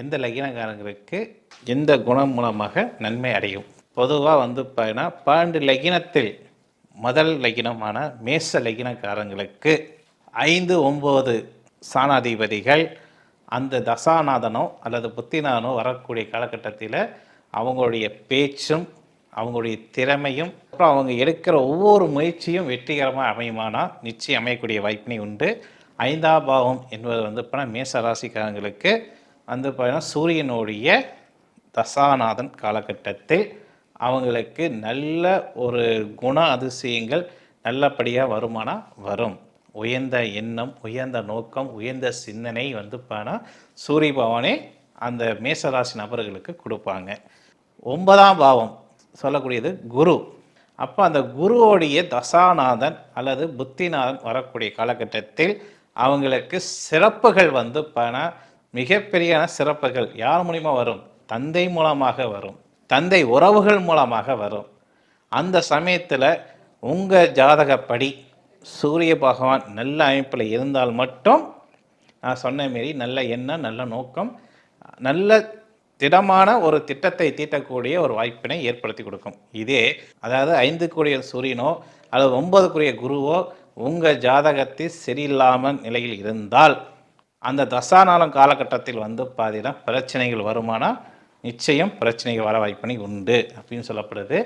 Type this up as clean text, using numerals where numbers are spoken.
எந்த லக்கினக்காரங்களுக்கு எந்த குணம் மூலமாக நன்மை அடையும். பொதுவாக பார்த்தீங்கன்னா 12 லக்கினத்தில் முதல் லக்கினமான மேச லக்கினக்காரங்களுக்கு 5, 9 சாணாதிபதிகள் அந்த தசாநாதனோ அல்லது புத்திநாதனோ வரக்கூடிய காலகட்டத்தில் அவங்களுடைய பேச்சும் அவங்களுடைய திறமையும் அப்புறம் அவங்க எடுக்கிற ஒவ்வொரு முயற்சியும் வெற்றிகரமாக அமையுமானா நிச்சயம் அமையக்கூடிய வாய்ப்பினை உண்டு. 5ஆம் பாவம் என்பது மேச ராசிக்காரங்களுக்கு பார்த்தீங்கன்னா சூரியனுடைய தசாநாதன் காலகட்டத்தில் அவங்களுக்கு நல்ல ஒரு குண அதிசயங்கள் நல்லபடியாக வருமானா வரும். உயர்ந்த எண்ணம், உயர்ந்த நோக்கம், உயர்ந்த சிந்தனை பார்த்தீங்கன்னா சூரிய பகவானே அந்த மேசராசி நபர்களுக்கு கொடுப்பாங்க. 9ஆம் பாவம் சொல்லக்கூடியது குரு. அப்போ அந்த குருவோடைய தசாநாதன் அல்லது புத்திநாதன் வரக்கூடிய காலகட்டத்தில் அவங்களுக்கு சிறப்புகள் பார்த்தீங்கன்னா மிகப்பெரிய சிறப்புகள் யார் மூலிமா வரும்? தந்தை மூலமாக வரும், தந்தை உறவுகள் மூலமாக வரும். அந்த சமயத்தில் உங்கள் ஜாதகப்படி சூரிய பகவான் நல்ல அமைப்பில் இருந்தால் மட்டும் நான் சொன்ன மாரி நல்ல எண்ணம், நல்ல நோக்கம், நல்ல திடமான ஒரு திட்டத்தை தீட்டக்கூடிய ஒரு வாய்ப்பினை ஏற்படுத்தி கொடுக்கும். இதே அதாவது 5க்குரிய சூரியனோ அல்லது 9க்குரிய குருவோ உங்கள் ஜாதகத்தில் சரியில்லாமல் நிலையில் இருந்தால் அந்த தசாநாளம் காலகட்டத்தில் பார்த்தீங்கன்னா பிரச்சனைகள் வருமானா நிச்சயம் பிரச்சனைகள் வர வாய்ப்பினை உண்டு அப்படின்னு சொல்லப்படுது.